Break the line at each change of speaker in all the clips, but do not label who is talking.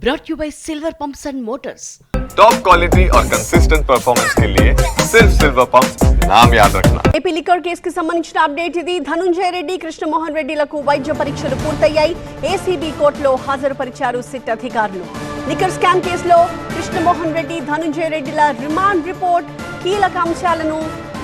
brought you by Silver Pumps and Motors.
Top quality और consistent performance के लिए सिर्फ सिल्वर पंप्स नाम याद रखना.
ఏపీ లిక్కర్ కేసుకి సంబంధించిన అప్డేట్ ఇది. ధనుంజయ రెడ్డి, కృష్ణమోహన్ రెడ్డిలకు వైద్య పరీక్షలు పూర్తయ్యాయి. ఏసీబీ కోర్టులో హాజరుపరిచారు సిట్ అధికారులు. లిక్కర్ స్కామ్ కేసులో కృష్ణమోహన్ రెడ్డి, ధనుంజయ రెడ్డిల రిమాండ్ రిపోర్ట్ కీలక అంశాలను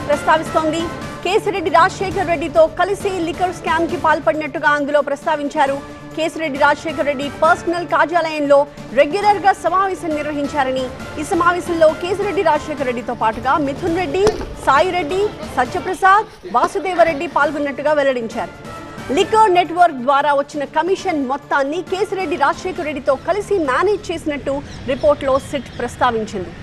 ప్రస్తావిస్తోంది. కేసిరెడ్డి రాజశేఖర్ రెడ్డితో కలిసి లిక్కర్ స్కామ్ కి పాల్పడినట్టుగా అందులో ప్రస్తావించారు. కేసిరెడ్డి రాజశేఖర్ రెడ్డి పర్సనల్ కార్యాలయంలో రెగ్యులర్ గా సమావేశం నిర్వహించారని, ఈ సమావేశంలో కేసిరెడ్డి రాజశేఖర్ రెడ్డితో పాటుగా మిథున్ రెడ్డి, సాయి రెడ్డి, సత్యప్రసాద్, వాసుదేవరెడ్డి పాల్గొన్నట్టుగా వెల్లడించారు. లిక్కర్ నెట్వర్క్ ద్వారా వచ్చిన కమిషన్ మొత్తాన్ని కేసిరెడ్డి రాజశేఖర్ రెడ్డితో కలిసి మేనేజ్ చేసినట్టు రిపోర్ట్లో సిట్ ప్రస్తావించింది.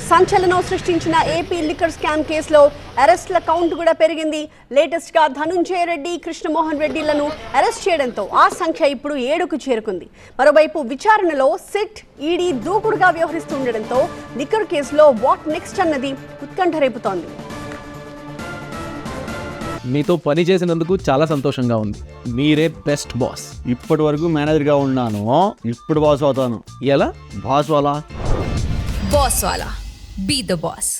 సంచలనం సృష్టించిన ఏపీ లిక్కర్ స్కామ్ కేసులో అరెస్ట్ల కౌంట్ కూడా పెరిగింది. లేటెస్ట్ గా ధనుంజయ రెడ్డి, కృష్ణమోహన్ రెడ్డిలను అరెస్ట్ చేయడంతో ఆ సంఖ్య ఇప్పుడు 7కు చేరుకుంది. మరోవైపు విచారణలో సిట్, ఈడీ దూకుడుగా వ్యవహరిస్తుండటంతో లిక్కర్ కేసులో వాట్ నెక్స్ట్ అన్నది ఉత్కంఠ రేపుతోంది.
మీతో పని చేసినందుకు చాలా సంతోషంగా ఉంది. మీరే బెస్ట్ బాస్.
ఇప్పటి వరకు మేనేజర్గా ఉన్నాను, ఇప్పుడు బాస్ అవుతాను.
ఎలా?
బాస్ వాలా
బాస్ వాలా, బీ ద బాస్.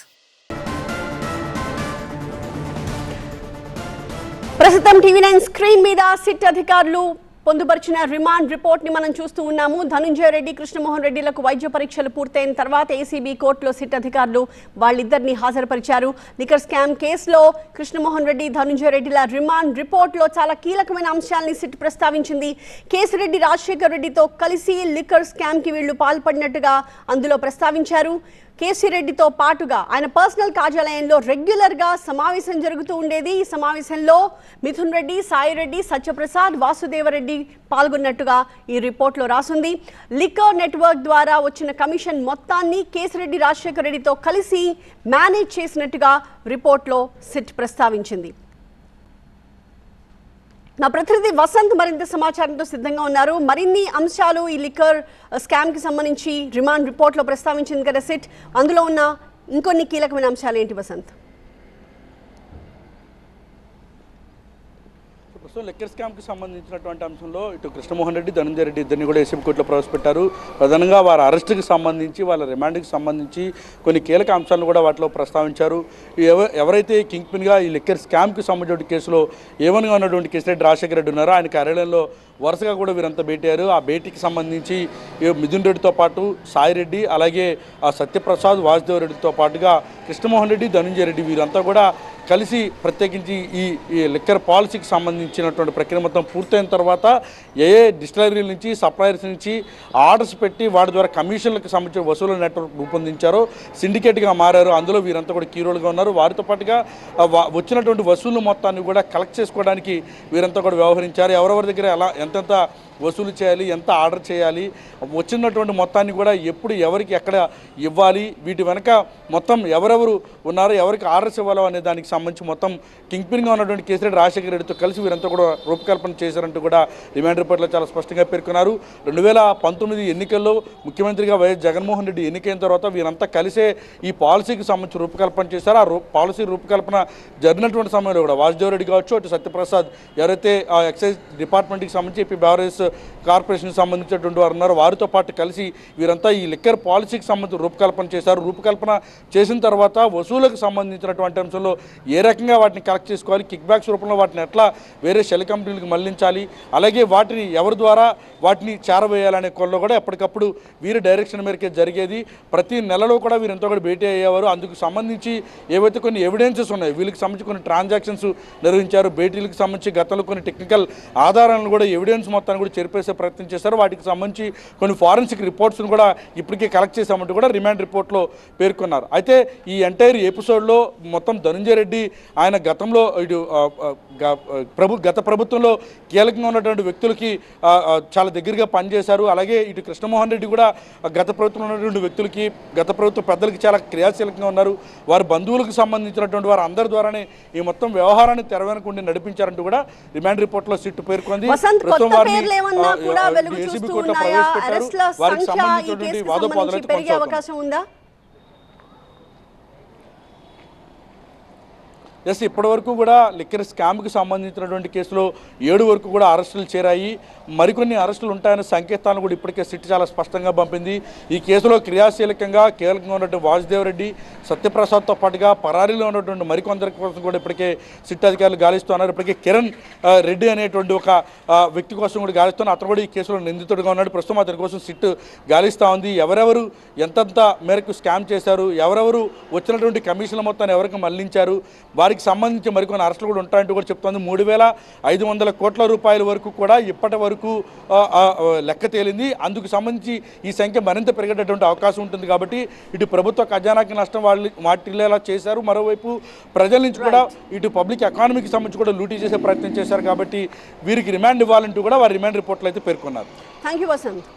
ప్రస్తుతం టీవీ9 స్క్రీన్ మీద సిట్ అధికారులు పొందుపరిచిన రిమాండ్ రిపోర్ట్ ని మనం చూస్తూ ఉన్నాము. ధనుంజయ రెడ్డి, కృష్ణమోహన్ రెడ్డిలకు వైద్య పరీక్షలు పూర్తయిన తర్వాత ఏసీబీ కోర్టులో సిట్ అధికారులు వాళ్ళిద్దరిని హాజరుపరిచారు. లిక్కర్ స్కామ్ కేసులో కృష్ణమోహన్ రెడ్డి, ధనుంజయ రెడ్డిల రిమాండ్ రిపోర్ట్లో చాలా కీలకమైన అంశాలని సిట్ ప్రస్తావించింది. కేసిరెడ్డి రాజశేఖర్ రెడ్డితో కలిసి లిక్కర్ స్కామ్ కి వీళ్లు పాల్పడినట్టుగా అందులో ప్రస్తావించారు. కేసిరెడ్డితో పాటుగా ఆయన పర్సనల్ కార్యాలయంలో రెగ్యులర్ గా సమావేశం జరుగుతూ ఉండేది. ఈ సమావేశంలో మిథున్ రెడ్డి, సాయి రెడ్డి, సత్యప్రసాద్, వాసుదేవరెడ్డి పాల్గొన్నట్టుగా ఈ రిపోర్ట్లో రాసింది. లిక్కర్ నెట్వర్క్ ద్వారా వచ్చిన కమిషన్ మొత్తాన్ని కేసిరెడ్డి రాజశేఖర్ రెడ్డితో కలిసి మేనేజ్ చేసినట్టుగా రిపోర్ట్లో సిట్ ప్రస్తావించింది. నా ప్రతినిధి వసంత్ మరింత సమాచారంతో సిద్ధంగా ఉన్నారు. మరిన్ని అంశాలు ఈ లిక్కర్ స్కామ్ కి సంబంధించి రిమాండ్ రిపోర్ట్లో ప్రస్తావించింది కదా సిట్, అందులో ఉన్న ఇంకొన్ని కీలకమైన అంశాలు ఏంటి వసంత్?
ప్రస్తుతం లిక్కర్ స్కామ్కి సంబంధించినటువంటి అంశంలో ఇటు కృష్ణమోహన్ రెడ్డి, ధనంజయ రెడ్డి ఇద్దరిని కూడా ఏసీబీ కోర్టులో ప్రవేశపెట్టారు. ప్రధానంగా వారి అరెస్టుకి సంబంధించి, వాళ్ళ రిమాండ్కి సంబంధించి కొన్ని కీలక అంశాలను కూడా వాటిలో ప్రస్తావించారు. ఎవరైతే కింగ్ పిన్గా ఈ లిక్కర్ స్కామ్కి సంబంధించిన కేసులో ఏవన్గా ఉన్నటువంటి కేసిరెడ్డి రాజశేఖర రెడ్డి ఉన్నారో ఆయన కార్యాలయంలో వరుసగా కూడా వీరంతా భేటీ అయ్యారు. ఆ భేటీకి సంబంధించి మిథున్ రెడ్డితో పాటు సాయి రెడ్డి, అలాగే సత్యప్రసాద్, వాసుదేవ్ రెడ్డితో పాటుగా కృష్ణమోహన్ రెడ్డి, ధనంజయ రెడ్డి వీరంతా కూడా కలిసి ప్రత్యేకించి ఈ లిక్కర్ పాలసీకి సంబంధించినటువంటి ప్రక్రియ మొత్తం పూర్తయిన తర్వాత ఏ డిస్టిలరీల నుంచి, సప్లయర్స్ నుంచి ఆర్డర్స్ పెట్టి వాటి ద్వారా కమిషన్లకు సంబంధించిన వసూలు నెట్వర్క్ రూపొందించారో సిండికేట్గా మారారు. అందులో వీరంతా కూడా కీ రోల్గా ఉన్నారు. వారితో పాటుగా వచ్చినటువంటి వసూలు మొత్తాన్ని కూడా కలెక్ట్ చేసుకోవడానికి వీరంతా కూడా వ్యవహరించారు. ఎవరెవరి దగ్గర ఎలా ఎంతెంత వసూలు చేయాలి, ఎంత ఆర్డర్ చేయాలి, వచ్చినటువంటి మొత్తాన్ని కూడా ఎప్పుడు ఎవరికి ఎక్కడ ఇవ్వాలి, వీటి వెనక మొత్తం ఎవరెవరు ఉన్నారో, ఎవరికి ఆర్డర్స్ ఇవ్వాలో అనే దానికి సంబంధించి మొత్తం కింగ్ పిన్గా ఉన్నటువంటి కేసిరెడ్డి రాజశేఖర రెడ్డితో కలిసి వీరంతా కూడా రూపకల్పన చేశారంటూ కూడా రిమాండ్ రిపోర్ట్లో చాలా స్పష్టంగా పేర్కొన్నారు. 2019 ఎన్నికల్లో ముఖ్యమంత్రిగా వైఎస్ జగన్మోహన్ రెడ్డి ఎన్నికైన తర్వాత వీరంతా కలిసే ఈ పాలసీకి సంబంధించి రూపకల్పన చేశారు. ఆ పాలసీ రూపకల్పన జరిగినటువంటి సమయంలో కూడా వాసుదేవ్ రెడ్డి కావచ్చు, అటు సత్యప్రసాద్ ఎవరైతే ఎక్సైజ్ డిపార్ట్మెంట్కి సంబంధించి ఏపీ బెవరేజ్ కార్పొరేషన్కి సంబంధించినటువంటి వారు ఉన్నారు, వారితో పాటు కలిసి వీరంతా ఈ లిక్కర్ పాలసీకి సంబంధించి రూపకల్పన చేశారు. రూపకల్పన చేసిన తర్వాత వసూలకు సంబంధించినటువంటి అంశంలో ఏ రకంగా వాటిని కలెక్ట్ చేసుకోవాలి, కిక్ బ్యాక్స్ రూపంలో వాటిని ఎట్లా వేరే షెల్ కంపెనీలకు మళ్లించాలి, అలాగే వాటిని ఎవరి ద్వారా వాటిని చేరవేయాలనే కొల్లో కూడా ఎప్పటికప్పుడు వీరి డైరెక్షన్ మేరకే జరిగేది. ప్రతి నెలలో కూడా వీరంతా కూడా భేటీ అయ్యేవారు. అందుకు సంబంధించి ఏవైతే కొన్ని ఎవిడెన్సెస్ ఉన్నాయి, వీళ్ళకి సంబంధించి కొన్ని ట్రాన్సాక్షన్స్ నిర్వహించారు. భేటీలకు సంబంధించి గతంలో కొన్ని టెక్నికల్ ఆధారాలను కూడా ఎవిడెన్స్ మొత్తాన్ని కూడా చెరిపేసే ప్రయత్నం చేశారు. వాటికి సంబంధించి కొన్ని ఫారెన్సిక్ రిపోర్ట్స్ను కూడా ఇప్పటికే కలెక్ట్ చేశామంటూ కూడా రిమాండ్ రిపోర్ట్లో పేర్కొన్నారు. అయితే ఈ ఎంటైర్ ఎపిసోడ్లో మొత్తం ధనంజయ రెడ్డి ఆయన గతంలో ఇటు గత ప్రభుత్వంలో కీలకంగా ఉన్నటువంటి వ్యక్తులకి చాలా దగ్గరగా పనిచేశారు. అలాగే ఇటు కృష్ణమోహన్ రెడ్డి కూడా గత ప్రభుత్వంలో ఉన్నటువంటి వ్యక్తులకి, గత ప్రభుత్వ పెద్దలకి చాలా క్రియాశీలకంగా ఉన్నారు. వారి బంధువులకు సంబంధించినటువంటి వారు అందరి ద్వారానే ఈ మొత్తం వ్యవహారాన్ని తెరవెనుకుండి నడిపించారంటూ కూడా రిమాండ్ రిపోర్ట్లో సిట్ పేర్కొంది. ప్రస్తుతం వారిని ఏసీబీ కోర్టులో ప్రవేశపెట్టారు. వారికి సంబంధించినటువంటి వాదోపాదాలు
పెరిగే అవకాశం ఉందా?
ఎస్ ఇప్పటివరకు కూడా లిక్కర్ స్కామ్కి సంబంధించినటువంటి కేసులో 7 వరకు కూడా అరెస్టులు చేరాయి. మరికొన్ని అరెస్టులు ఉంటాయనే సంకేతాలను కూడా ఇప్పటికే సిట్ చాలా స్పష్టంగా పంపింది. ఈ కేసులో క్రియాశీలకంగా కీలకంగా ఉన్నటువంటి వాసుదేవ్ రెడ్డి, సత్యప్రసాద్తో పాటుగా పరారీలో ఉన్నటువంటి మరికొందరి కోసం కూడా ఇప్పటికే సిట్ అధికారులు గాలిస్తున్నారు. ఇప్పటికే కిరణ్ రెడ్డి అనేటువంటి ఒక వ్యక్తి కోసం కూడా గాలిస్తున్నారు. అతను కూడా ఈ కేసులో నిందితుడిగా ఉన్నాడు. ప్రస్తుతం అతని కోసం సిట్ గాలిస్తూ ఉంది. ఎవరెవరు ఎంతంత మేరకు స్కామ్ చేశారు, ఎవరెవరు వచ్చినటువంటి కమిషన్ల మొత్తాన్ని ఎవరికి మళ్లించారు, వారికి సంబంధించి మరికొన్ని అరెస్టులు కూడా ఉంటాయంటూ కూడా చెప్తోంది. 3,500 కోట్ల రూపాయల వరకు కూడా ఇప్పటి వరకు లెక్క తేలింది. అందుకు సంబంధించి ఈ సంఖ్య మరింత పెరిగేటటువంటి అవకాశం ఉంటుంది. కాబట్టి ఇటు ప్రభుత్వ ఖజానాకి నష్టం వాటిల్లేలా చేశారు. మరోవైపు ప్రజల నుంచి కూడా ఇటు పబ్లిక్ ఎకానమీకి సంబంధించి కూడా లూటీ చేసే ప్రయత్నం చేశారు. కాబట్టి వీరికి రిమాండ్ ఇవ్వాలంటూ కూడా వారి రిమాండ్ రిపోర్ట్లు అయితే పేర్కొన్నారు.
Thank you Vasant.